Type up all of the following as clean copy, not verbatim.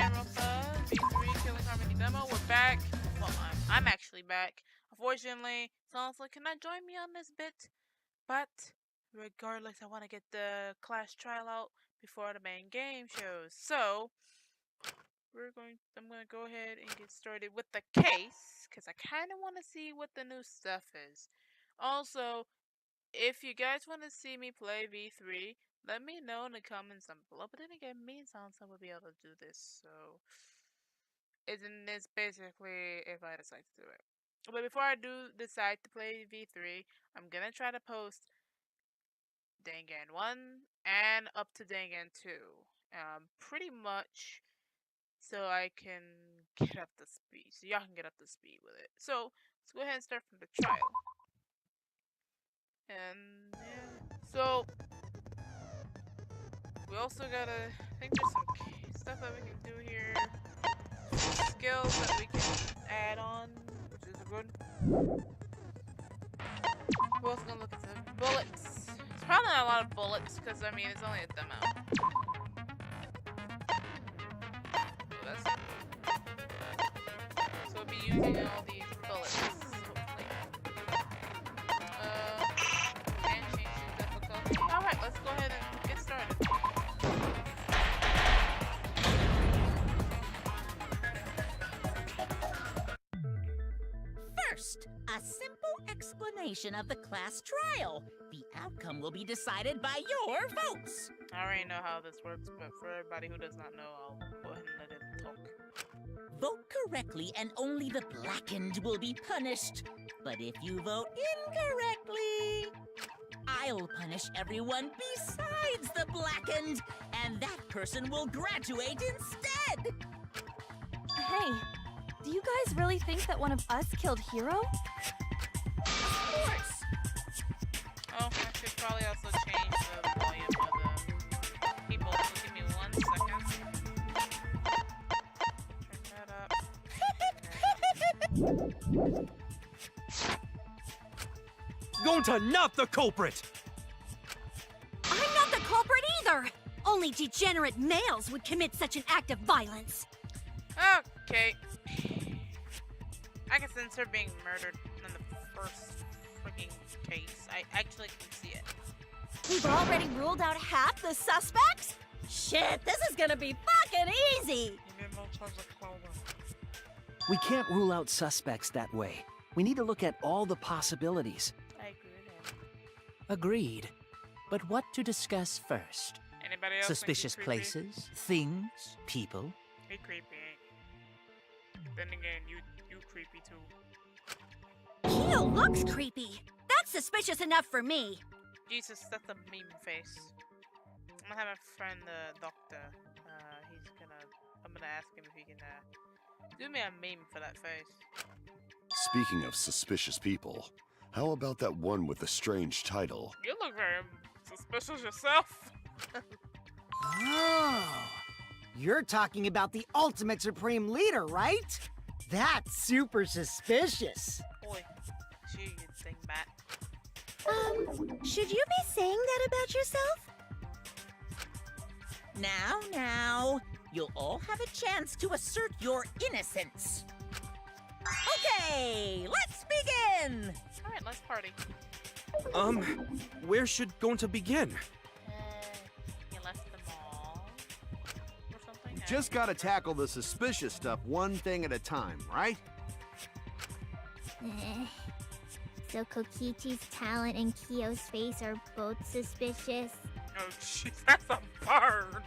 Danganronpa V3 Killing Harmony demo. We're back. Well, I'm actually back. Unfortunately, someone's like, can I join me on this bit? But regardless, I want to get the class trial out before the main game shows. So I'm gonna go ahead and get started with the case because I kind of want to see what the new stuff is. Also, if you guys want to see me play V3, let me know in the comments down below. But then again, me and Sansa will be able to do this, so isn't this basically if I decide to do it? But before I do decide to play V3, I'm gonna try to post Dangan 1 and up to Dangan 2. Pretty much so I can get up to speed. So y'all can get up to speed with it. So let's go ahead and start from the trial. And yeah, so we also gotta, I think there's some stuff that we can do here. Some skills that we can add on, which is good. We're also gonna look at the bullets. It's probably not a lot of bullets, because I mean, it's only a demo. So we'll be using all these bullets, hopefully. Can't change the difficulty. Alright, let's go ahead and get started. First, a simple explanation of the class trial. The outcome will be decided by your votes. I already know how this works, but for everybody who does not know, I'll go ahead and let it talk. Vote correctly and only the blackened will be punished. But if you vote incorrectly, I'll punish everyone besides the blackened, and that person will graduate instead. Hey, do you guys really think that one of us killed HIRO? Of course. Oh, I should probably also change the volume of the people. So give me 1 second. Turn that up. Going to not the culprit! I'm not the culprit either! Only degenerate males would commit such an act of violence. Okay. I can sense her being murdered in the first freaking case. I actually can see it. We've already ruled out half the suspects? Shit, this is gonna be fucking easy! We can't rule out suspects that way. We need to look at all the possibilities. I agree with him. Agreed. But what to discuss first? Anybody else Suspicious think he's creepy? places, things, people. He creepy. Then again, you creepy too. Keo looks creepy. That's suspicious enough for me. Jesus, that's a meme face. I'm gonna have a friend, the doctor. I'm gonna ask him if he can do me a meme for that face. Speaking of suspicious people, how about that one with the strange title? You look very suspicious yourself. Oh, you're talking about the ultimate supreme leader, right? That's super suspicious. Boy, you think that. Should you be saying that about yourself? Now, you'll all have a chance to assert your innocence. Okay, let's begin! Alright, let's party. Where should going to begin? You left the mall or something? Just gotta tackle the suspicious stuff one thing at a time, right? So Kokichi's talent and Kyo's face are both suspicious. Oh jeez, that's a burn!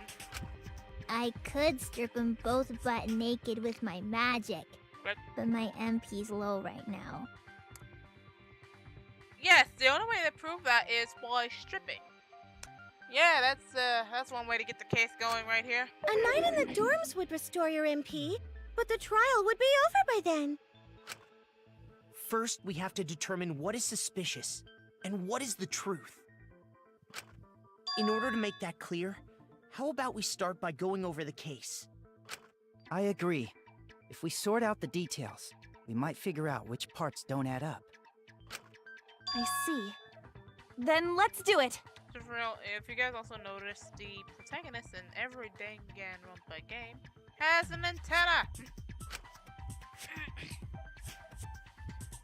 I could strip them both butt naked with my magic, but my MP's low right now. Yes, the only way to prove that is by stripping. Yeah, that's one way to get the case going right here. A night in the dorms would restore your MP, but the trial would be over by then. First, we have to determine what is suspicious and what is the truth. In order to make that clear, how about we start by going over the case? I agree. If we sort out the details, we might figure out which parts don't add up. I see. Then let's do it! So for real, if you guys also noticed, the protagonist in every Danganronpa game has an antenna.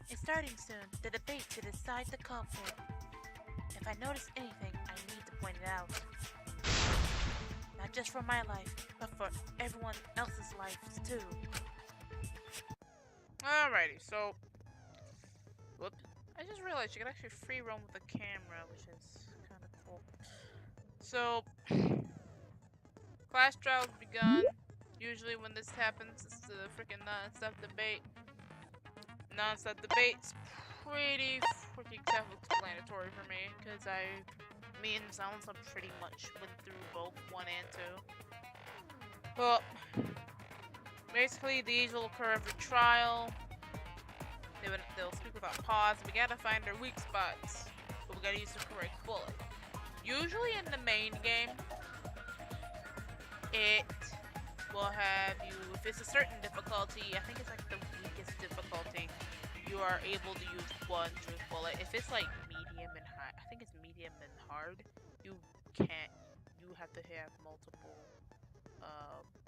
It's starting soon. The debate to decide the culprit. If I notice anything, I need to point it out. Not just for my life, but for everyone else's lives too. Alrighty, so whoop. I just realized you can actually free roam with the camera, which is kind of cool. So class trials begun. Usually when this happens, it's the freaking non-stop debate. Non-stop debate's pretty freaking self-explanatory for me, because me and Silence pretty much went through both 1 and 2. Well, basically these will occur every trial. They'll speak without pause. We gotta find their weak spots, but we gotta use the correct bullet. Usually in the main game, it will have you, if it's a certain difficulty, I think it's like the weakest difficulty, you are able to use one truth bullet. If it's like medium and high, I think it's medium and hard, you have to have multiple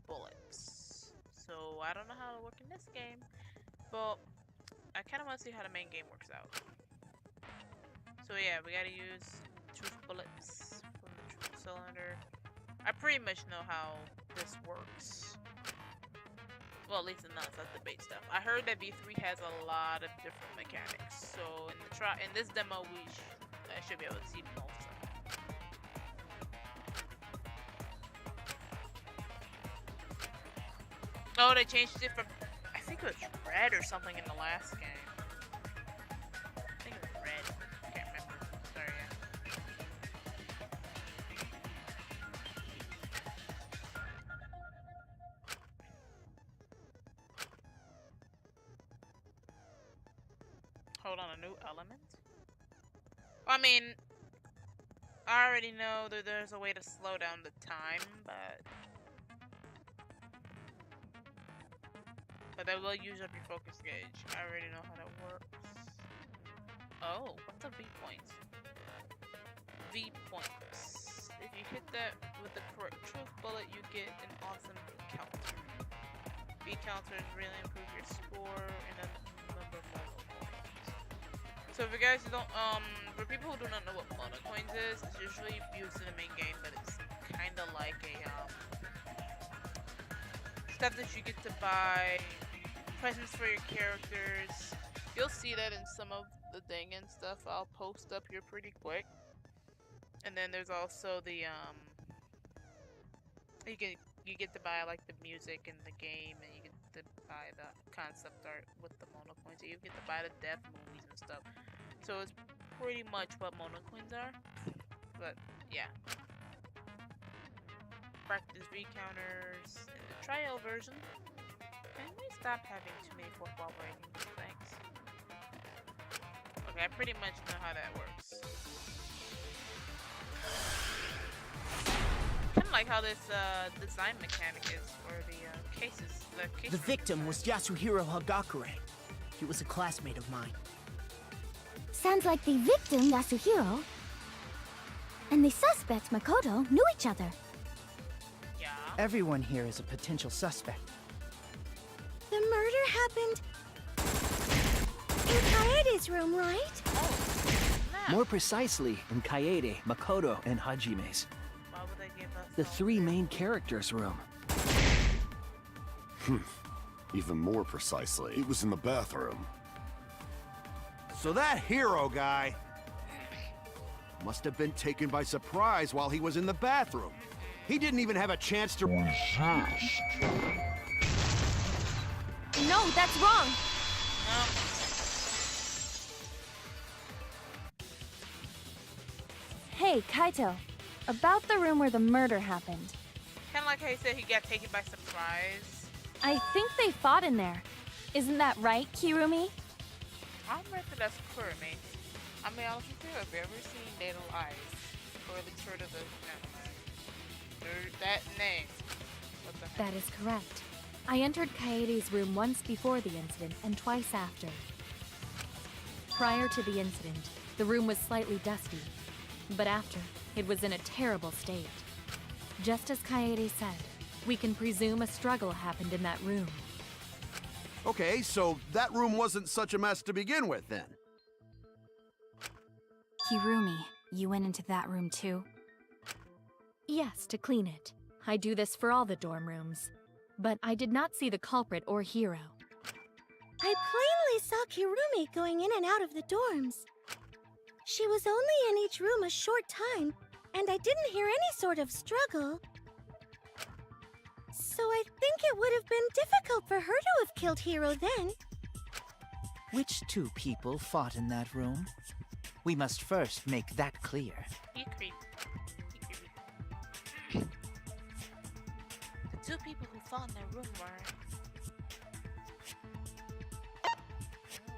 bullets. So I don't know how it'll work in this game, but I kind of want to see how the main game works out. So yeah, we gotta use truth bullets from the truth cylinder. I pretty much know how this works. Well, at least the non-stop debate stuff. I heard that V3 has a lot of different mechanics. So in this demo, I should be able to see most of them. Oh, they changed it from, I think it was red or something in the last game. I think it was red. I can't remember. Sorry, yeah. Hold on, a new element? I mean, I already know that there's a way to slow down the time, but that will use up your focus gauge. I already know how that works. Oh, what's a V point? V points. If you hit that with the correct truth bullet, you get an awesome V counter. V counters really improve your score and a number of mono coins. So if you guys don't, for people who do not know what mono coins is, it's usually used in the main game, but it's kind of like a stuff that you get to buy. Presents for your characters. You'll see that in some of the Dangan stuff I'll post up here pretty quick. And then there's also the you get to buy like the music in the game, and you get to buy the concept art with the mono coins. So you get to buy the death movies and stuff. So it's pretty much what mono coins are. But yeah. Practice V counters in the trial version. Can we stop having too many football ratings? Thanks. Okay, I pretty much know how that works. Kind of like how this design mechanic is for the cases. The victim was Yasuhiro Hagakure. He was a classmate of mine. Sounds like the victim, Yasuhiro, and the suspect, Makoto, knew each other. Yeah. Everyone here is a potential suspect. The murder happened in Kaede's room, right? More precisely, in Kaede, Makoto, and Hajime's. Why would they give us The 3 main characters' room. Even more precisely, it was in the bathroom. So that HIRO guy must have been taken by surprise while he was in the bathroom. He didn't even have a chance to resist. No, that's wrong. Hey, Kaito. About the room where the murder happened. Kind of like how he said he got taken by surprise. I think they fought in there. Isn't that right, Kirumi? I'm ready for that Kurumi. I mean, honestly, have you ever seen Dead Alive? Or at least heard of the anime? That name. What the heck? That is correct. I entered Kaede's room once before the incident and twice after. Prior to the incident, the room was slightly dusty, but after, it was in a terrible state. Just as Kaede said, We can presume a struggle happened in that room. Okay, so that room wasn't such a mess to begin with, then. Hirumi, you went into that room too? Yes, to clean it. I do this for all the dorm rooms. But I did not see the culprit or HIRO. I plainly saw Hirumi going in and out of the dorms. She was only in each room a short time, and I didn't hear any sort of struggle. So I think it would have been difficult for her to have killed HIRO then. Which two people fought in that room? We must first make that clear. You creep. You creepy. The two people who fought in that room were...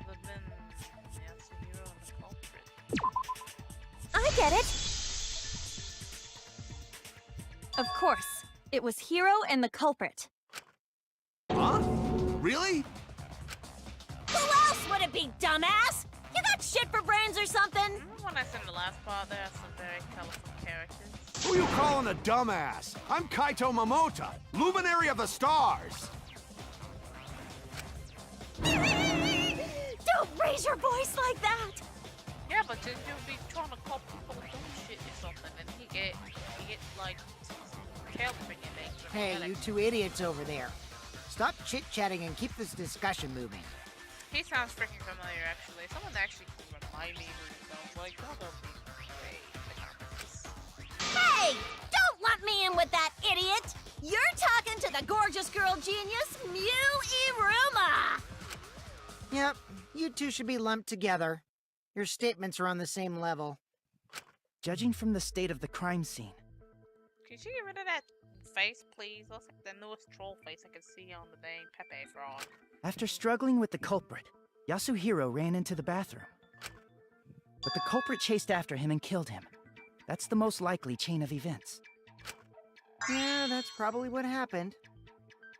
would have been Yasuhiro and the culprit. I get it! Of course. It was HIRO and the culprit. Huh? Really? Who else would it be, dumbass? You got shit for brains or something? Remember when I said in the last part there are some very colorful characters? Who you calling a dumbass? I'm Kaito Momota, luminary of the stars. Don't raise your voice like that! Yeah, but then you'll be trying to call people dumb shit or something, and he get like tail freaking things. Hey, you two idiots over there. Stop chit-chatting and keep this discussion moving. He sounds freaking familiar, actually. Someone actually could remind me who he sounds like. That would be great. Hey! Don't lump me in with that idiot! You're talking to the gorgeous girl genius, Iruma! Yep, you two should be lumped together. Your statements are on the same level. Judging from the state of the crime scene, Can you get rid of that face, please? Looks like the newest troll face I can see on the dang Pepe frog. after struggling with the culprit, Yasuhiro ran into the bathroom. But the culprit chased after him and killed him. That's the most likely chain of events. Yeah, that's probably what happened.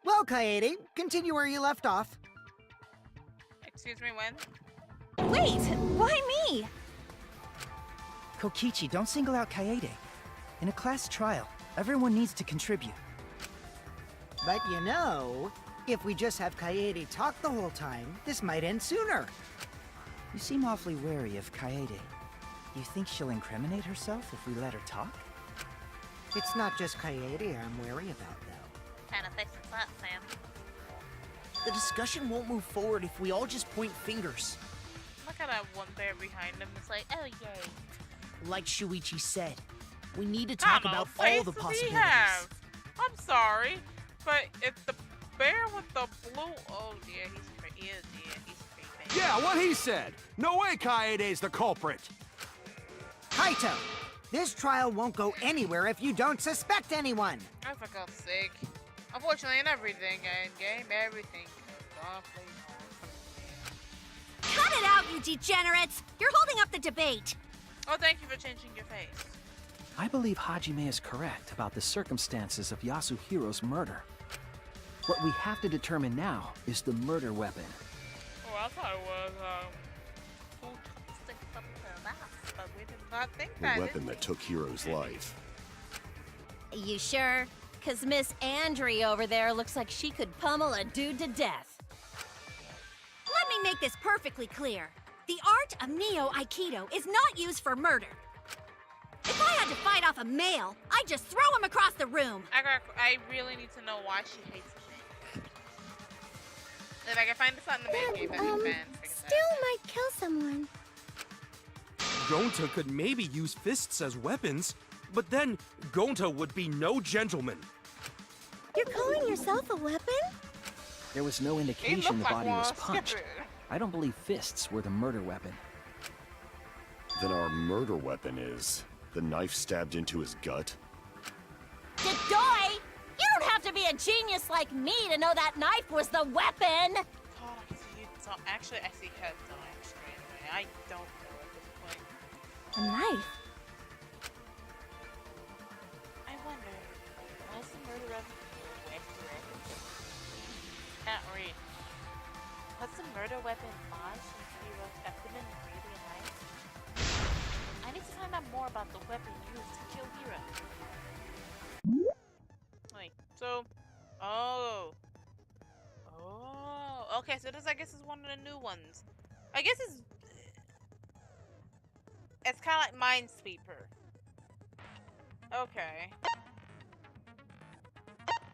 Well, Kaede, continue where you left off. Excuse me, when? Wait, why me? Kokichi, don't single out Kaede. In a class trial, everyone needs to contribute. But you know, if we just have Kaede talk the whole time, this might end sooner. You seem awfully wary of Kaede. You think she'll incriminate herself if we let her talk? It's not just Kaede I'm wary about, though. Kind of fix that, Sam. The discussion won't move forward if we all just point fingers. Look at that one bear behind him. It's like, oh yay. Like Shuichi said, we need to I talk don't know, about all the faces he possibilities. have. I'm sorry, but it's the bear with the blue. Oh dear, he's creepy. Yeah, what he said. No way Kaede's the culprit. Kaito, this trial won't go anywhere if you don't suspect anyone. Oh, for God's sake. Unfortunately, in everything in game, everything is awfully hard. Cut it out, you degenerates! You're holding up the debate. Oh, thank you for changing your face. I believe Hajime is correct about the circumstances of Yasuhiro's murder. What we have to determine now is the murder weapon. Oh, I thought it was, who took something to that, but we did not think The that. weapon that took Hiro's life. You sure? Cause Miss Andre over there looks like she could pummel a dude to death. Let me make this perfectly clear. The art of Neo-Aikido is not used for murder. If I had to fight off a male, I'd just throw him across the room. I really need to know why she hates me. If I can find this out in the main game, that'd be fantastic. Still might kill someone. Gonta could maybe use fists as weapons, but then Gonta would be no gentleman. You're calling yourself a weapon? There was no He indication looked the like body one. was Skip punched. it. I don't believe fists were the murder weapon. Then our murder weapon is the knife stabbed into his gut? Dedoy! You don't have to be a genius like me to know that knife was the weapon! God, I can see you. So, actually, I see heads on actually. Anyway, I don't know at this point. A knife? I wonder, was the murder weapon? Can't read. Was the murder weapon lodged in Hiro's abdomen really a knife? I need to find out more about the weapon used to kill Hiro. Wait, so Okay, so this I guess is one of the new ones. I guess it's kind of like Minesweeper. Okay.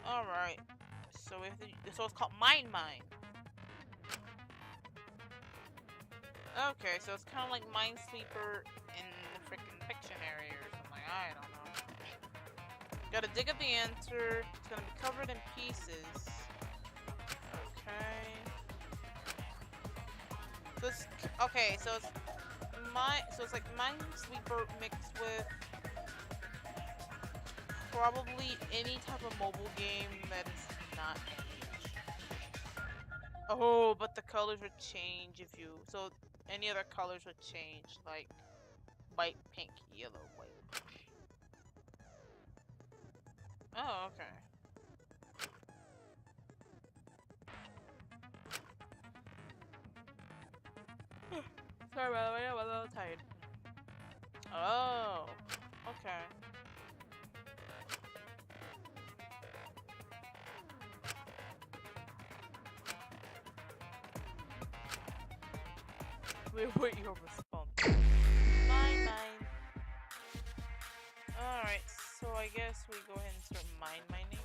All right. So so it's called Mine. Okay, so it's kind of like Minesweeper in the freaking fiction area or something. I don't know. Gotta dig up the answer. It's gonna be covered in pieces. Okay. So it's okay. So it's like Minesweeper mixed with probably any type of mobile game that is not English. Oh, but the colors would change if you any other colors would change, like white, pink, yellow, white. Oh, okay. Sorry, by the way, I'm a little tired. Oh, okay. We wait your response. Mine. Alright, so I guess we go ahead and start mining.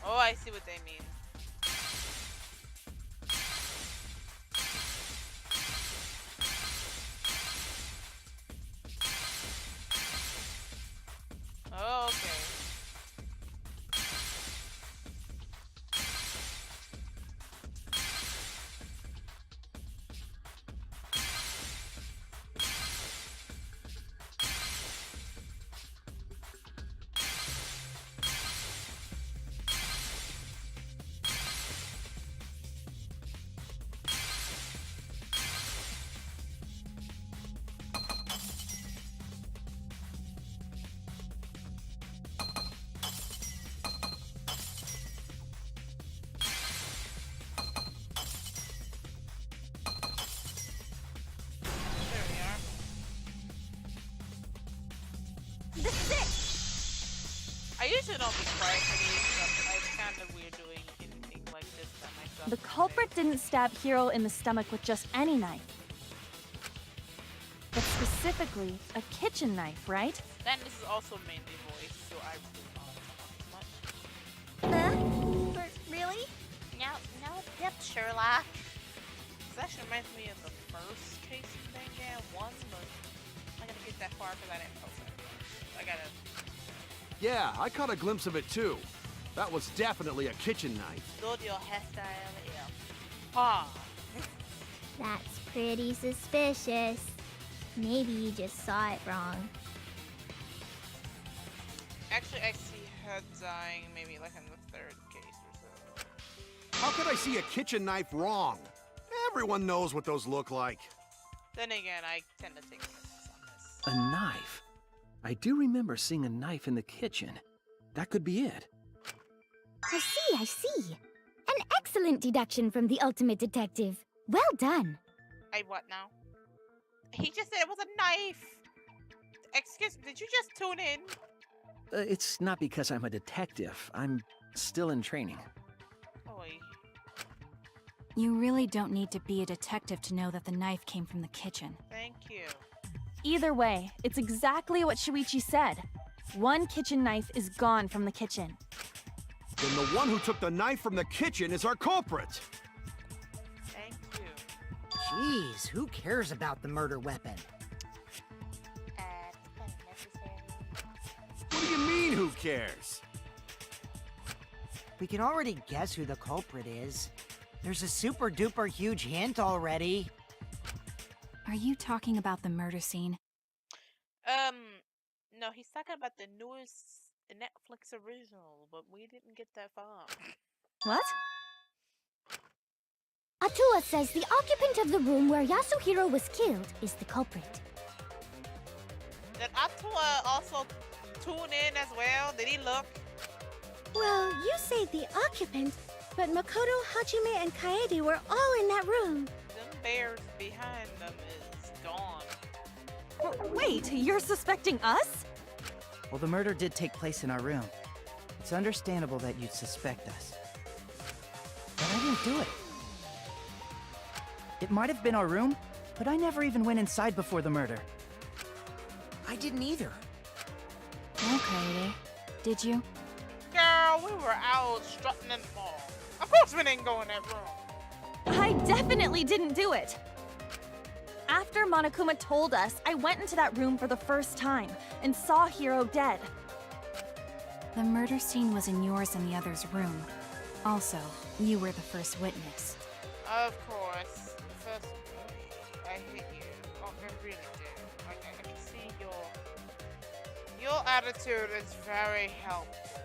Oh, I see what they mean. Oh, okay. I usually don't be quiet for these, but it's kind of weird doing anything like this by myself. The culprit didn't stab HIRO in the stomach with just any knife, but specifically a kitchen knife, right? Then this is also mainly voice, so I really don't much. Really? No, yep, Sherlock. This actually reminds me of the first case in Danganronpa 1, but I'm not gonna get that far because I didn't post it. I gotta. Yeah, I caught a glimpse of it too. That was definitely a kitchen knife. Studio hairstyle, yeah. Ah. That's pretty suspicious. Maybe you just saw it wrong. Actually, I see head dying maybe like in the third case or so. How could I see a kitchen knife wrong? Everyone knows what those look like. Then again, I tend to take risks on this. A knife? I do remember seeing a knife in the kitchen. That could be it. I see. An excellent deduction from the ultimate detective. Well done. What now? He just said it was a knife. Excuse me, did you just tune in? It's not because I'm a detective. I'm still in training. Oy. You really don't need to be a detective to know that the knife came from the kitchen. Thank you. Either way, it's exactly what Shuichi said. One kitchen knife is gone from the kitchen. Then the one who took the knife from the kitchen is our culprit. Thank you. Jeez, who cares about the murder weapon? It's unnecessary. What do you mean, who cares? We can already guess who the culprit is. There's a super duper huge hint already. Are you talking about the murder scene? No, he's talking about the newest Netflix original, but we didn't get that far. What? Atua says the occupant of the room where Yasuhiro was killed is the culprit. Did Atua also tune in as well? Did he look? Well, you say the occupant, but Makoto, Hajime, and Kaede were all in that room. Them bears behind them is gone. Wait, you're suspecting us? Well, the murder did take place in our room. It's understandable that you'd suspect us. But I didn't do it. It might have been our room, but I never even went inside before the murder. I didn't either. Okay, did you? Girl, we were out strutting in the mall. Of course we didn't go in that room. I definitely didn't do it. After Monokuma told us, I went into that room for the first time and saw Hiro dead. The murder scene was in yours and the other's room. Also, you were the first witness. Of course. First, I hate you. Oh, I really do. Like, I can see your attitude is very helpful.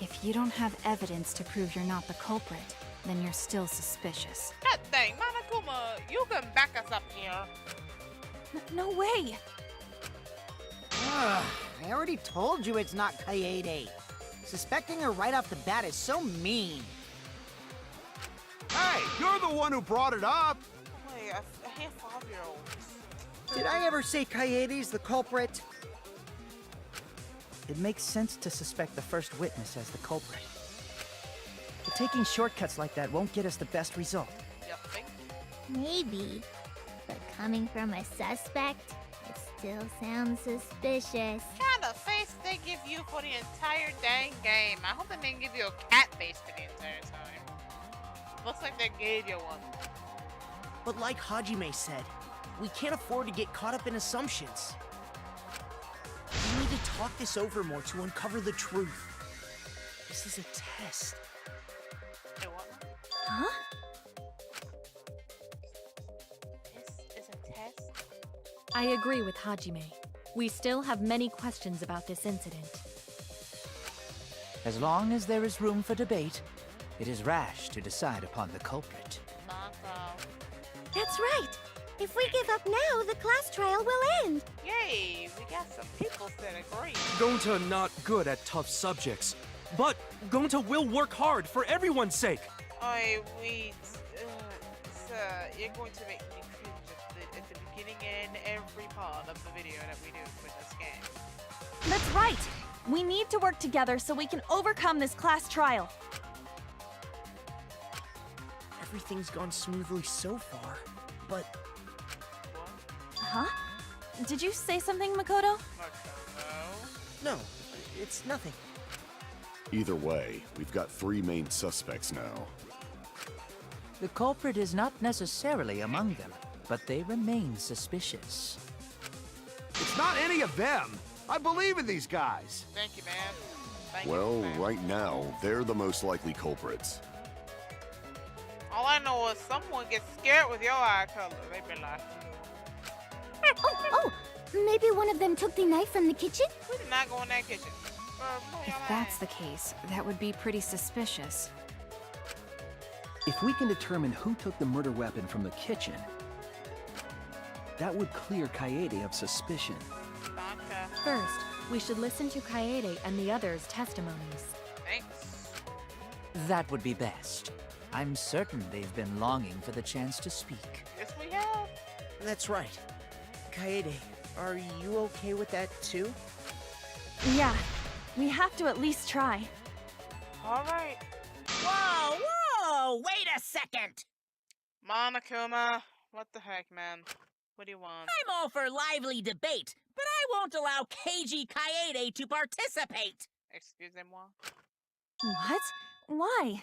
If you don't have evidence to prove you're not the culprit, then you're still suspicious. God dang, Monokuma, you can back us up here. No way! Ugh, I already told you it's not Kaede. Suspecting her right off the bat is so mean. Hey, you're the one who brought it up! Wait, I hear 5-year-olds. Did I ever say Kaede's the culprit? It makes sense to suspect the first witness as the culprit. But taking shortcuts like that won't get us the best result. You think? Maybe. But coming from a suspect, it still sounds suspicious. What kind of face they give you for the entire dang game? I hope they didn't give you a cat face for the entire time. Looks like they gave you one. But like Hajime said, we can't afford to get caught up in assumptions. We need to talk this over more to uncover the truth. This is a test. Hey, what? Huh? This is a test? I agree with Hajime. We still have many questions about this incident. As long as there is room for debate, it is rash to decide upon the culprit. That's right. If we give up now, the class trial will end. Yay, we got some people that agree. Gonta not good at tough subjects, but Gonta will work hard for everyone's sake. You're going to make me cringe at the beginning and every part of the video that we do for this game. That's right! We need to work together so we can overcome this class trial. Everything's gone smoothly so far, but... Huh? Did you say something, Makoto? No, it's nothing. Either way, we've got 3 main suspects now. The culprit is not necessarily among them, but they remain suspicious. It's not any of them! I believe in these guys! Thank you, man. Thank Well, you, man. right now, they're the most likely culprits. All I know is someone gets scared with your eye color. They be like, Oh, maybe one of them took the knife from the kitchen? we did not go in that kitchen. If that's the case, that would be pretty suspicious. If we can determine who took the murder weapon from the kitchen, that would clear Kaede of suspicion. First, we should listen to Kaede and the others' testimonies. Thanks. That would be best. I'm certain they've been longing for the chance to speak. Yes, we have. That's right. Kaede, are you okay with that too? Yeah, we have to at least try. All right. Whoa, whoa! Wait a second! Monokuma, what the heck, man? What do you want? I'm all for lively debate, but I won't allow Keiji Kaede to participate! Excusez-moi. What? Why?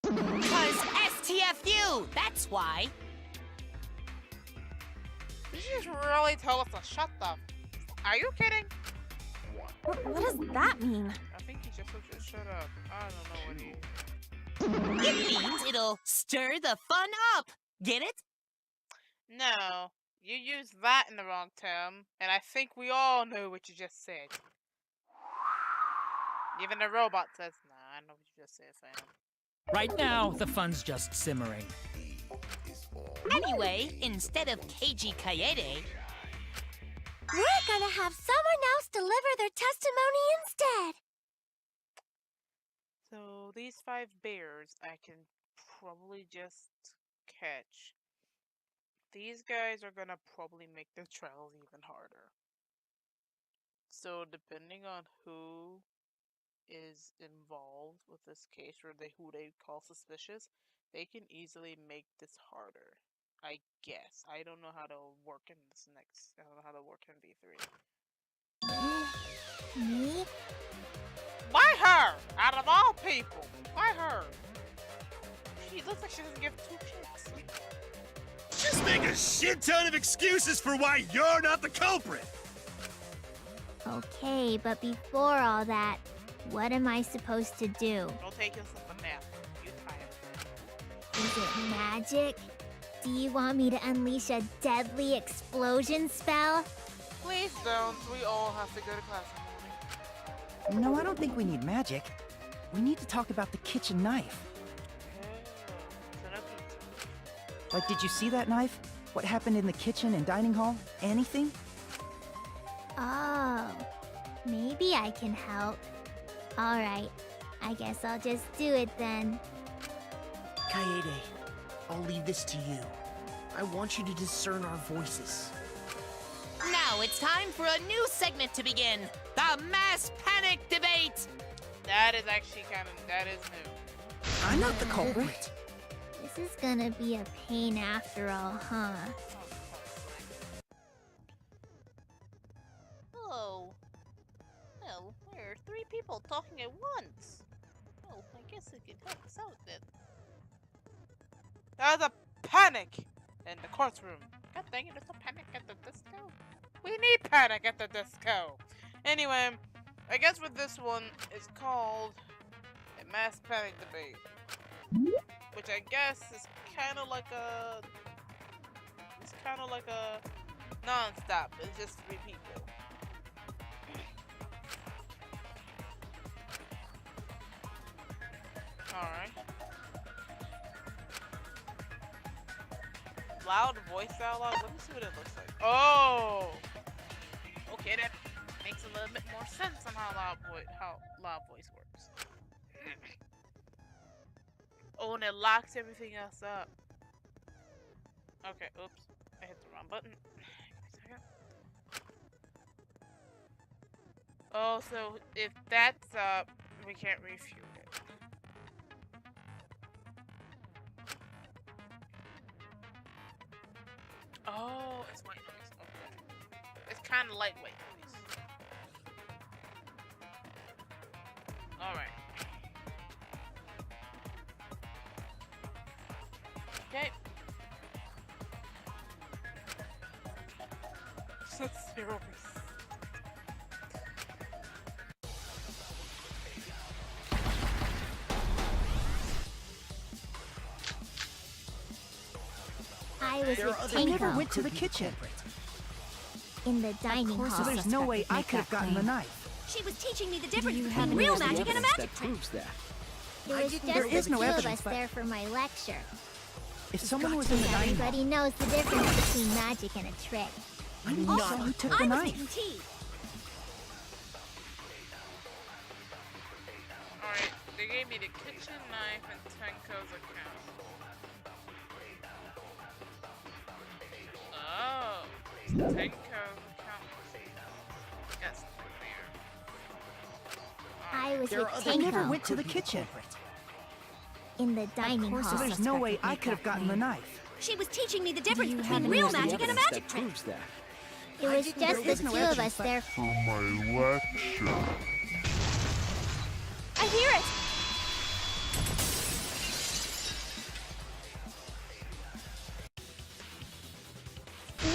Because STFU! That's why! Did you just really tell us to shut the... Are you kidding? What does that mean? I think he just told you to shut up. I don't know what he... It means it'll stir the fun up! Get it? No, you used that in the wrong term, and I think we all know what you just said. Even the robot says, nah, I know what you just said, fam. Right now, the fun's just simmering. Anyway, instead of Keiji Kaede, We're gonna have someone else deliver their testimony instead. So these 5 bears I can probably just catch. These guys are gonna probably make the trials even harder. So depending on who is involved with this case or who they call suspicious, They can easily make this harder. I guess. I don't know how to work in this next. I don't know how to work in V3. Me? Why her? Out of all people, why her? She looks like she doesn't give two shits. Just make a shit ton of excuses for why you're not the culprit. Okay, but before all that, what am I supposed to do? Don't take yourself a nap. You're tired. Is it magic? Do you want me to unleash a deadly explosion spell? Please don't. We all have to go to class in the morning. No, I don't think we need magic. We need to talk about the kitchen knife. Like, did you see that knife? What happened in the kitchen and dining hall? Anything? Oh, maybe I can help. Alright, I guess I'll just do it then. Kaede, I'll leave this to you. I want you to discern our voices. Now it's time for a new segment to begin. The Mass Panic Debate! That is actually that is new. I'm not the culprit. This is gonna be a pain after all, huh? Oh. Well, there are 3 people talking at once. Oh, I guess it can help us out then. There's a panic in the courtroom. God dang it, there's a panic at the disco. We need panic at the disco. Anyway, I guess with this one, it's called a mass panic debate. Which I guess is kind of like a... It's kind of like a non-stop. It's just 3 people. Alright. Loud voice dialogue? Let me see what it looks like. Oh! Okay, that makes a little bit more sense on how loud voice works. Oh, and it locks everything else up. Okay, oops. I hit the wrong button. Oh, so if that's up, we can't refute it. Oh, it's white noise. Okay. It's kind of lightweight noise. Alright. Okay. Zero. I was with I never Tinko went to the kitchen. in the dining So hall. there's no way I could have gotten the knife. She was teaching me the difference you have between any real evidence magic and a that magic trick. proves that? There was just There the is no 2 of evidence, us but- there for my lecture. If someone was in the dining hall, Everybody knows the difference between magic and a trick. I'm not who took the I was knife. taking tea. Alright, they gave me the kitchen knife and Tenko's account. Oh, Tenko's account. Yes, there. I was with I never Tinko went to the kitchen. in the dining So hall. there's no way I could have gotten the knife. She was teaching me the difference You between have any real evidence magic and a that magic trick. proves that? It was just the is no 2 of evidence, us but- there. For my lecture. I hear it!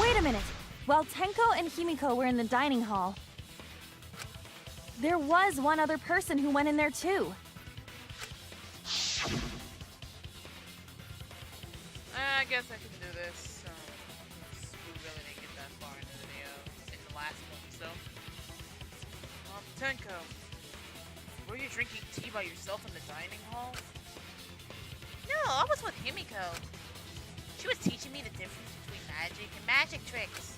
Wait a minute. While Tenko and Himiko were in the dining hall, there was one other person who went in there too. I guess I can do this. We really didn't get that far in the video, in the last one, so. Tenko, were you drinking tea by yourself in the dining hall? No, I was with Himiko. She was teaching me the difference between magic and magic tricks.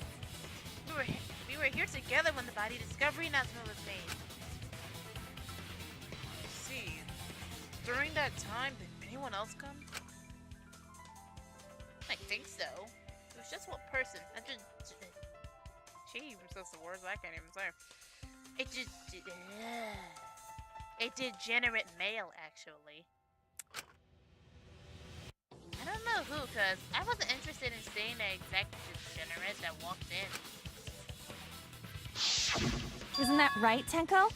We were here together when the body discovery announcement was made. I see. During that time, did anyone else come? I think so. It was just one person. Gee, that's the words I can't even say. A degenerate male, actually. I don't know who, cause I wasn't interested in seeing the executive generous that walked in. Isn't that right, Tenko?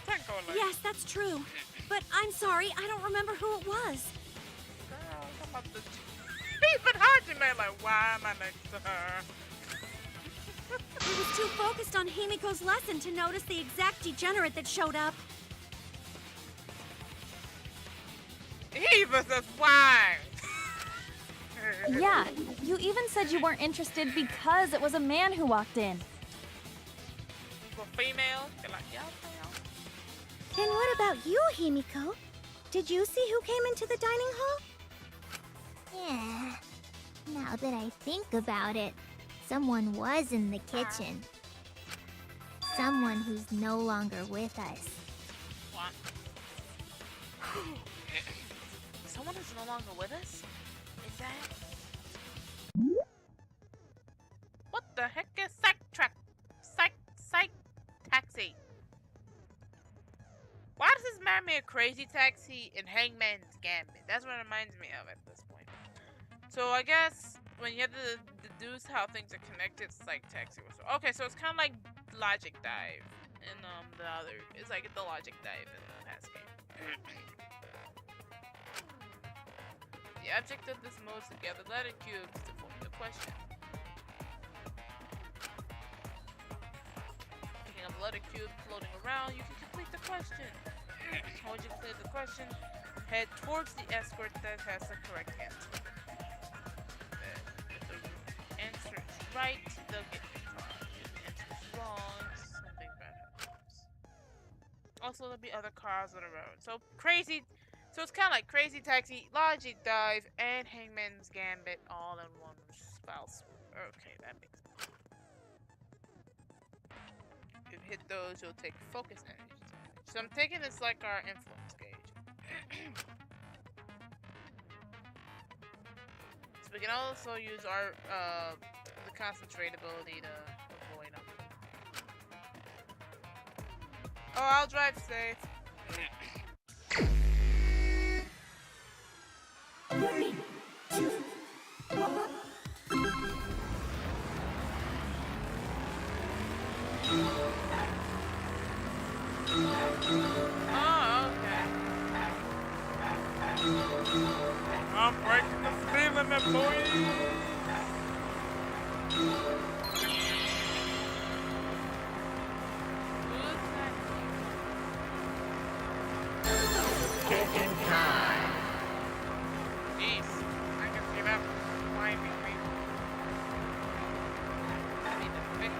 Tenko, like, Yes, that's true. But I'm sorry, I don't remember who it was. girl, I'm about to... Even Hajime, like, why am I next to her? I was too focused on Himiko's lesson to notice the exact degenerate that showed up. Eva says, why? Yeah, you even said you weren't interested because it was a man who walked in. For female, they're like, yeah, And what about you, Himiko? Did you see who came into the dining hall? Yeah. Now that I think about it, someone was in the kitchen. Someone who's no longer with us. What? Someone is no longer with us? Is that... What the heck is Psych Taxi? Why does this remind me of Crazy Taxi and Hangman's Gambit? That's what it reminds me of at this point. So I guess when you have to deduce how things are connected, Psych Taxi was... Okay, so it's kind of like Logic Dive in the other... It's like the Logic Dive in the past game. The object of this mode is to gather letter cubes to form the question. Picking up the letter cube floating around, you can complete the question. Once you complete the question, head towards the escort that has the correct answer. If the answer is right, they'll get the car. If the answer is wrong, something bad happens. Also, there'll be other cars on the road. So it's kind of like Crazy Taxi, Logic Dive, and Hangman's Gambit all in one foul swoop. Okay, that makes sense. If you hit those, you'll take focus energy. So I'm taking this like our influence gauge. So we can also use our the concentrate ability to avoid them. Oh, I'll drive safe. Oh, okay. I'm breaking the speed limit, boys. Kitchen time. Jeez, I can see that blinding me. I need to fix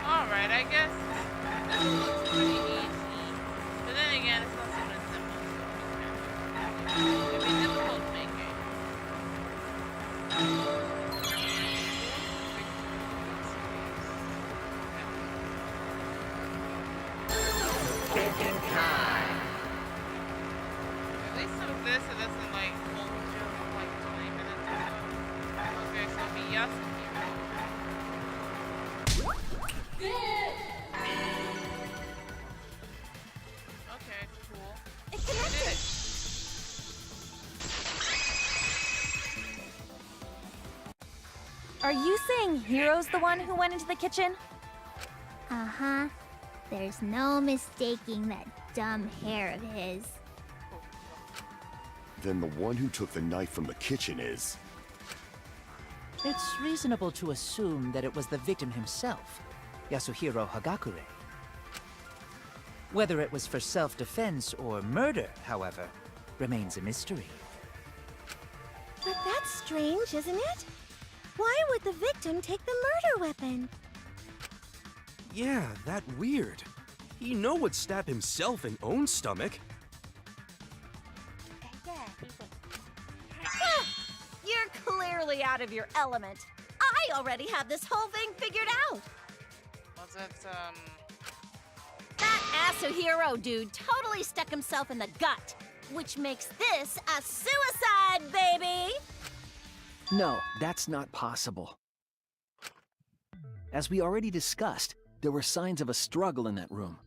Alright, I guess this looks pretty easy. But then again, it's not something simple. It'd be difficult to make it. Kitchen time. At least with this, it doesn't like hold you for like 20 minutes or so. Okay, so it'll be Yasuhiro. Okay, cool. It connected! Are you saying HIRO's the one who went into the kitchen? Uh-huh. There's no mistaking that dumb hair of his. Then the one who took the knife from the kitchen is... It's reasonable to assume that it was the victim himself, Yasuhiro Hagakure. Whether it was for self-defense or murder, however, remains a mystery. But that's strange, isn't it? Why would the victim take the murder weapon? Yeah, that weird. He would stab himself in own stomach. You're clearly out of your element. I already have this whole thing figured out. it's That Yasuhiro dude totally stuck himself in the gut, which makes this a suicide, baby! No, that's not possible. As we already discussed, there were signs of a struggle in that room.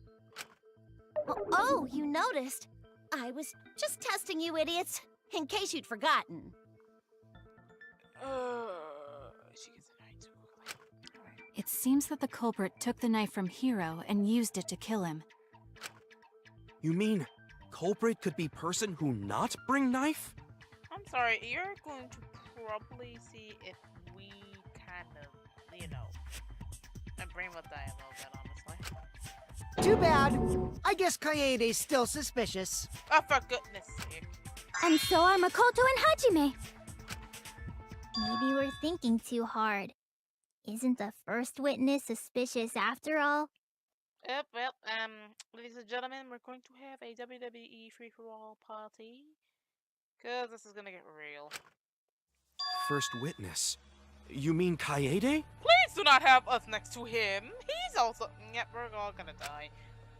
Oh, you noticed? I was just testing you idiots, in case you'd forgotten. She gets a knife too. It seems that the culprit took the knife from HIRO and used it to kill him. You mean culprit could be person who not bring knife? I'm sorry, you're going to probably see if we kind of, you know, my brain will die a little bit, honestly. Too bad. I guess Kaede's still suspicious. Oh, for goodness sake. And so are Makoto and Hajime. Maybe we're thinking too hard. Isn't the first witness suspicious after all? Yep, well, ladies and gentlemen, we're going to have a WWE free-for-all party. Cause this is gonna get real. First witness? You mean Kaede? Please do not have us next to him. He's also. Yep, we're all gonna die.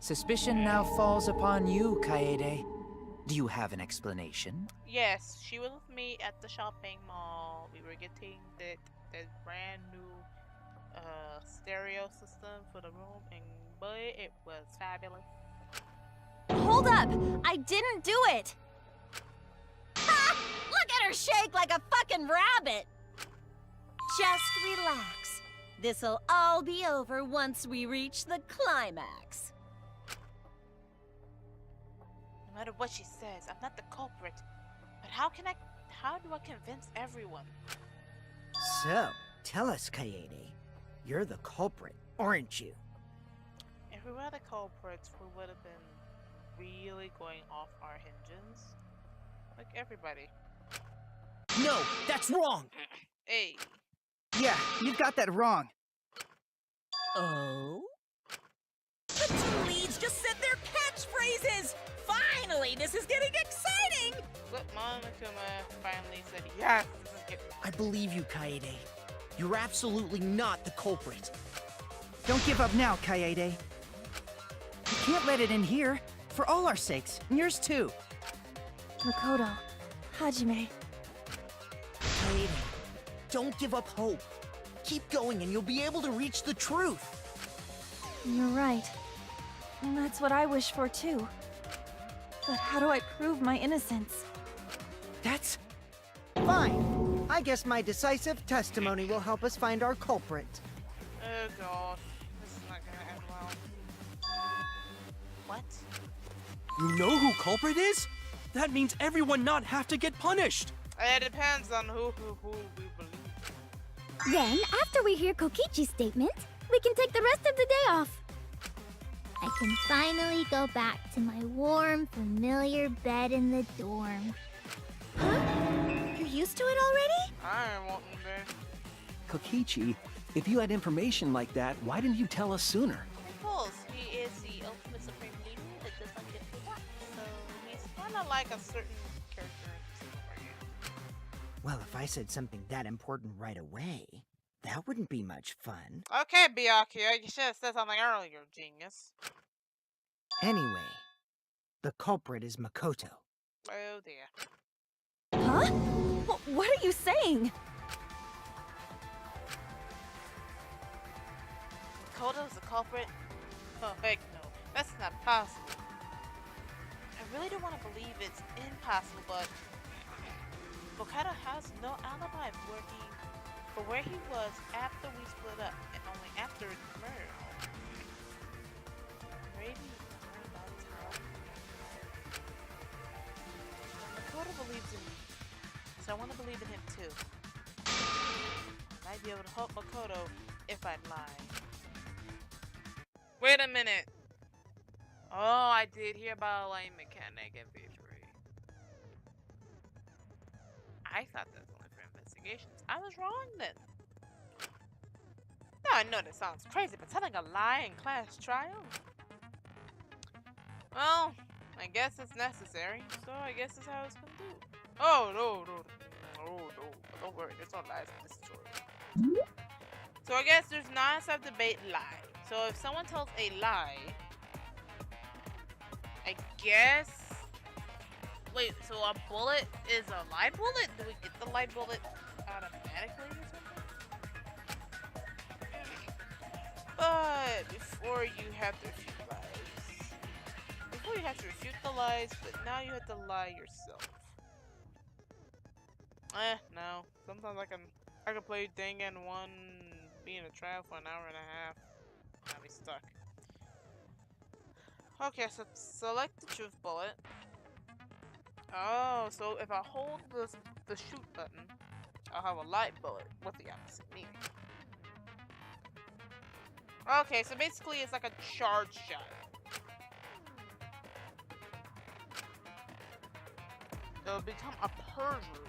Suspicion now falls upon you, Kaede. Do you have an explanation? Yes, she was with me at the shopping mall. We were getting the brand new stereo system for the room, and boy, it was fabulous. Hold up! I didn't do it! Ha! Look at her shake like a fucking rabbit! Just relax. This'll all be over once we reach the climax. No matter what she says, I'm not the culprit. But how do I convince everyone? So, tell us, Kaede. You're the culprit, aren't you? If we were the culprits, we would have been really going off our hinges. Like everybody. No, that's wrong! Hey. Yeah, you've got that wrong. Oh? The two leads just said their catchphrases! Finally, this is getting exciting! But Monokuma finally said yes! I believe you, Kaede. You're absolutely not the culprit. Don't give up now, Kaede. You can't let it in here. For all our sakes, and yours too. Makoto, Hajime. Kaede, don't give up hope. Keep going and you'll be able to reach the truth. You're right. And that's what I wish for too. But how do I prove my innocence? That's... Fine. I guess my decisive testimony will help us find our culprit. Oh gosh, this is not gonna end well. What? You know who culprit is? That means everyone not have to get punished. It depends on who we believe. Then, after we hear Kokichi's statement, we can take the rest of the day off. I can finally go back to my warm, familiar bed in the dorm. Huh? You're used to it already? I won't be. Kokichi, if you had information like that, why didn't you tell us sooner? Because he is the ultimate supreme leader that does not get forgotten. So he's kind of like a certain character in Super. Well, if I said something that important right away, that wouldn't be much fun. Okay, Byakuya, you should have said something earlier, genius. Anyway, the culprit is Makoto. Oh dear. Huh? What are you saying? Makoto's the culprit? Oh heck no, that's not possible. I really don't want to believe it's impossible, but Makoto has no alibi for where he was after we split up, and only after the murder. Maybe that's how. Makoto believes in me, so I want to believe in him too. I might be able to help Makoto if I lie. Wait a minute. Oh, I did hear about a lane mechanic in V3. I thought that was only for investigations. I was wrong then. Now I know this sounds crazy, but telling a lie in class trial? Well, I guess it's necessary, so I guess that's how it's gonna do. Oh, no. Don't worry, there's no lies in this story. So I guess there's non-sub debate lies. So if someone tells a lie, I guess. Wait, so a bullet is a lie bullet? Do we get the lie bullet automatically or something? But before you have to refute lies. Before you have to refute the lies, but now you have to lie yourself. No. Sometimes I can play Danganronpa be in a trial for an hour and a half. I'll be stuck. Okay, so select the truth bullet. Oh, so if I hold the shoot button, I'll have a light bullet with the opposite meaning. Okay, so basically it's like a charge shot. It'll become a perjury.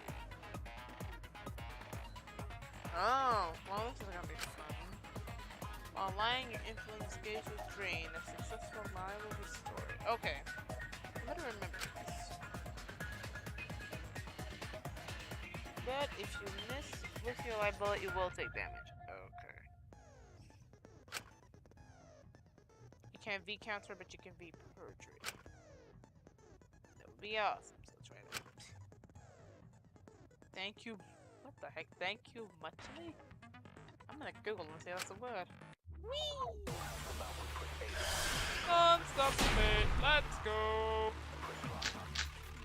Oh, well this is gonna be fun. While lying, your influence gauge will drain. A successful lie will restore it. Okay. I better remember this. But if you miss with your light bullet, you will take damage. Okay. You can't V counter, but you can V perjury. That would be awesome. So let's try that. Thank you. What the heck? Thank you muchly? I'm gonna Google and see if that's a word. Whee! Non-stop debate. Let's go.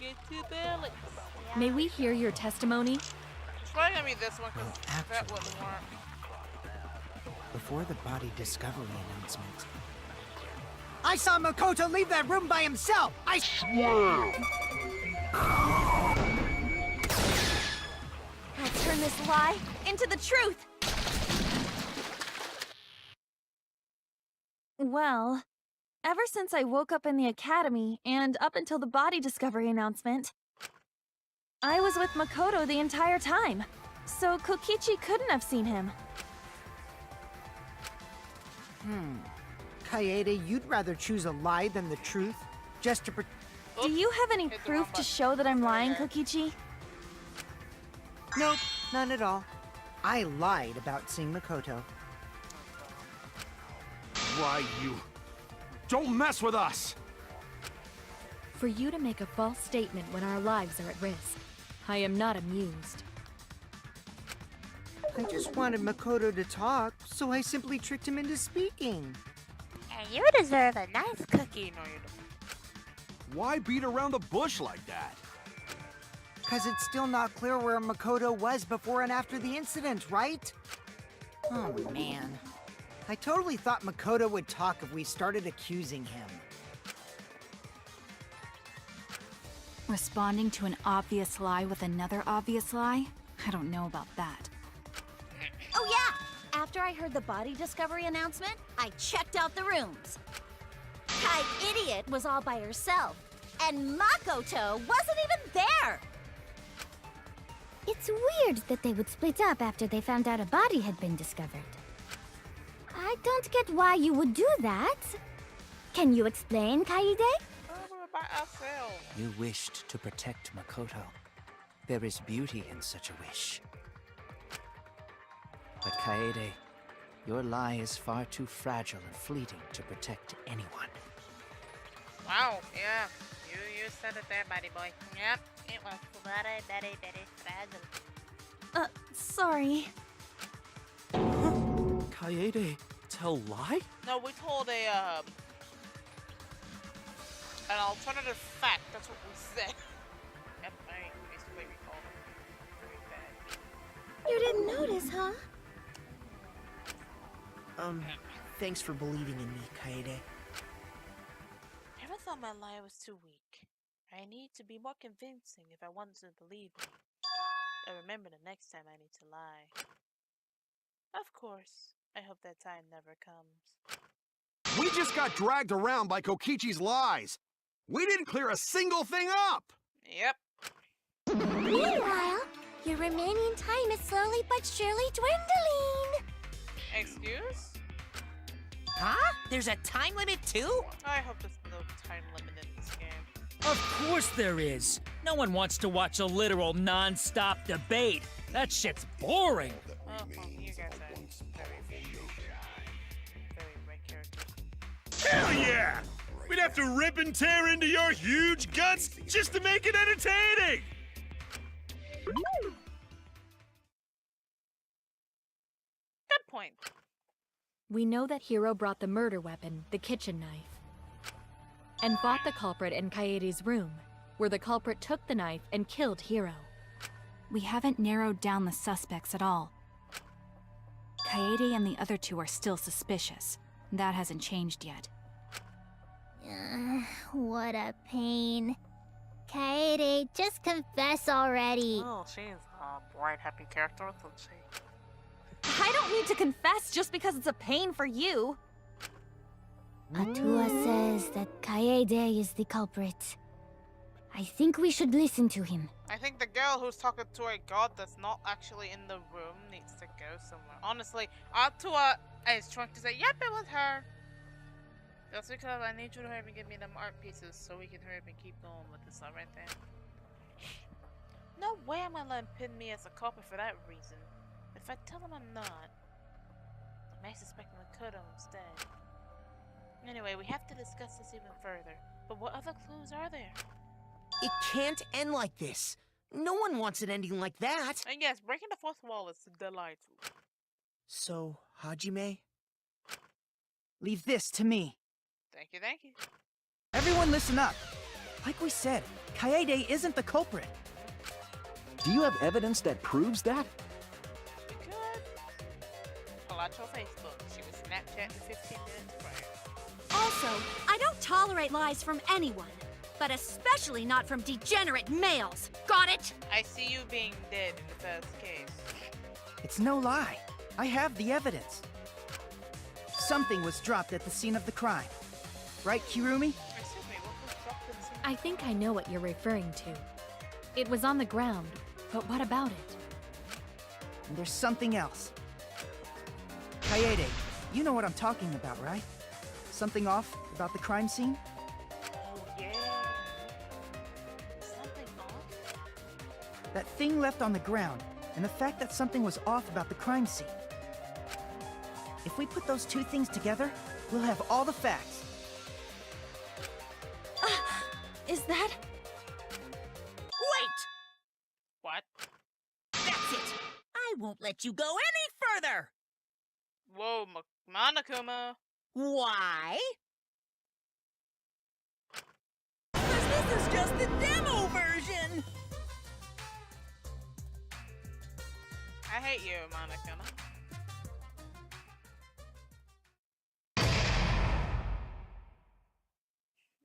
Get to Billy. May we hear your testimony? It's probably gonna be this one because that wouldn't work. Before the body discovery announcement, I saw Makoto leave that room by himself! I swear! I'll turn this lie into the truth! Well, ever since I woke up in the academy, and up until the body discovery announcement, I was with Makoto the entire time, so Kokichi couldn't have seen him. Kaede, you'd rather choose a lie than the truth, just to Do you have any proof to show that I'm lying, Kokichi? Nope, none at all. I lied about seeing Makoto. Why, you... Don't mess with us! For you to make a false statement when our lives are at risk, I am not amused. I just wanted Makoto to talk, so I simply tricked him into speaking. And you deserve a nice cookie. No, you don't. Why beat around the bush like that? 'Cause it's still not clear where Makoto was before and after the incident, right? Oh, man. I totally thought Makoto would talk if we started accusing him. Responding to an obvious lie with another obvious lie? I don't know about that. Oh yeah! After I heard the body discovery announcement, I checked out the rooms. Kai Idiot was all by herself, and Makoto wasn't even there! It's weird that they would split up after they found out a body had been discovered. I don't get why you would do that. Can you explain, Kaede? By ourselves. You wished to protect Makoto. There is beauty in such a wish. But Kaede, your lie is far too fragile and fleeting to protect anyone. Wow, yeah. You said it there, buddy boy. Yep, it was very fragile. Sorry. Kaede, tell lie? No, we told an alternative fact. That's what we said. Yep, I basically recalled it. Very bad. You didn't notice, huh? Thanks for believing in me, Kaede. I never thought my lie was too weak. I need to be more convincing if I want to believe me. I remember the next time I need to lie. Of course. I hope that time never comes. We just got dragged around by Kokichi's lies. We didn't clear a single thing up. Yep. Meanwhile, your remaining time is slowly but surely dwindling. Excuse? Huh? There's a time limit too? I hope there's no time limit in this game. Of course there is. No one wants to watch a literal non-stop debate. That shit's boring. Oh, well, you guys are very Hell yeah! We'd have to rip and tear into your huge guts just to make it entertaining! Good point. We know that Hiro brought the murder weapon, the kitchen knife, and fought the culprit in Kaede's room, where the culprit took the knife and killed Hiro. We haven't narrowed down the suspects at all. Kaede and the other two are still suspicious. That hasn't changed yet. What a pain. Kaede, just confess already. Oh, she's a bright, happy character, isn't she? I don't need to confess just because it's a pain for you. Atua says that Kaede is the culprit. I think we should listen to him. I think the girl who's talking to a god that's not actually in the room needs to go somewhere. Honestly, Atua is trying to say, yep, it was her. That's because I need you to hurry up and give me them art pieces so we can hurry up and keep going with this right there. No way I'm gonna let him pin me as a culprit for that reason. If I tell him I'm not, I may suspect Makoto instead. Anyway, we have to discuss this even further. But what other clues are there? It can't end like this. No one wants it ending like that. And yes, breaking the fourth wall is delightful. So, Hajime? Leave this to me. Thank you, thank you. Everyone listen up. Like we said, Kaede isn't the culprit. Do you have evidence that proves that? We could. Pull out your Facebook. She was Snapchatting 15 minutes prior. Also, I don't tolerate lies from anyone, but especially not from degenerate males. Got it? I see you being dead in the first case. It's no lie. I have the evidence. Something was dropped at the scene of the crime. Right, Kirumi? Excuse me, what was dropped in the scene? I think I know what you're referring to. It was on the ground, but what about it? And there's something else. Kaede, you know what I'm talking about, right? Something off about the crime scene? Oh, yeah. Something off? That thing left on the ground, and the fact that something was off about the crime scene. If we put those two things together, we'll have all the facts. Is that... Wait! What? That's it! I won't let you go any further! Whoa, Monokuma. Why? Because this is just the demo version! I hate you, Monokuma.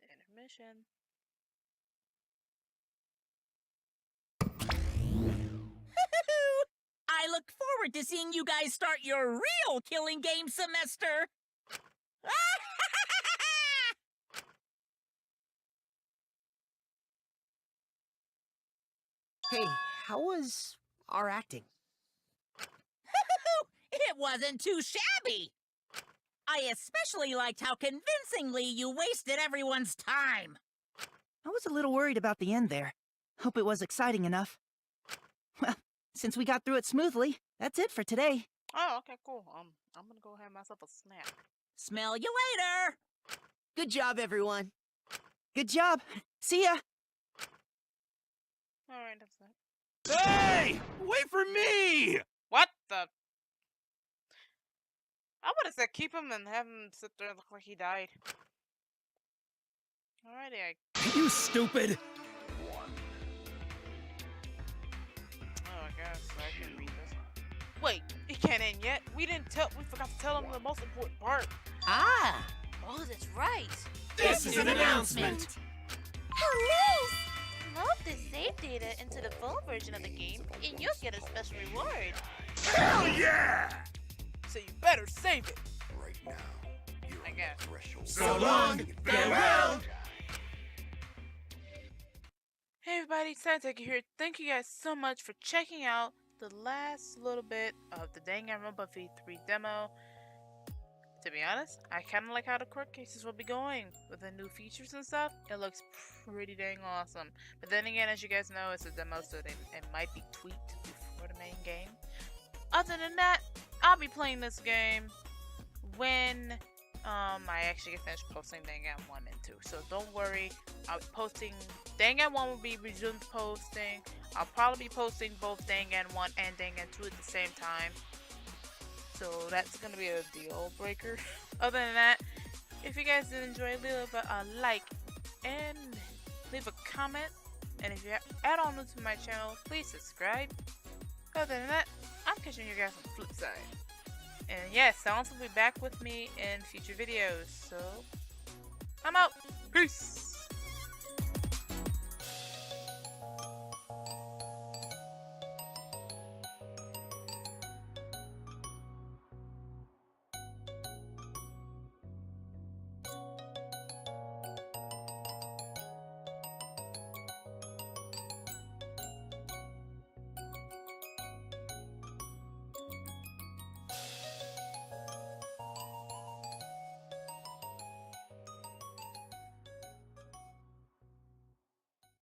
Intermission. I look forward to seeing you guys start your real killing game semester! Hey, how was our acting? It wasn't too shabby! I especially liked how convincingly you wasted everyone's time! I was a little worried about the end there. Hope it was exciting enough. Well, since we got through it smoothly, that's it for today. Oh, okay, cool. I'm gonna go have myself a snack. Smell you later! Good job, everyone. Good job. See ya. Alright, that's that. Hey! Wait for me! What the? I would have said keep him and have him sit there and look like he died. Alrighty, You stupid! Oh, I guess I can read this. Wait, it can't end yet. We forgot to tell him the most important part. Ah! Oh, that's right. This is an announcement! Oh, Load the save data into the full version of the game, and you'll get a special reward. Hell yeah! So you better save it. Right now, I guess. So long, farewell! Hey everybody, Santa here. Thank you guys so much for checking out the last little bit of the Danganronpa V3 demo. To be honest, I kind of like how the court cases will be going with the new features and stuff. It looks pretty dang awesome. But then again, as you guys know, it's a demo, so it might be tweaked before the main game. Other than that, I'll be playing this game when I actually get finished posting Dangan 1 and 2. So don't worry, I'll be posting, Dangan 1 will be resumed posting. I'll probably be posting both Dangan 1 and Dangan 2 at the same time. So that's gonna be a deal breaker. Other than that, if you guys did enjoy, leave a like and leave a comment. And if you're add on to my channel, please subscribe. Other than that, I'm catching you guys on the flip side. And yes, Silence will be back with me in future videos. So, I'm out. Peace.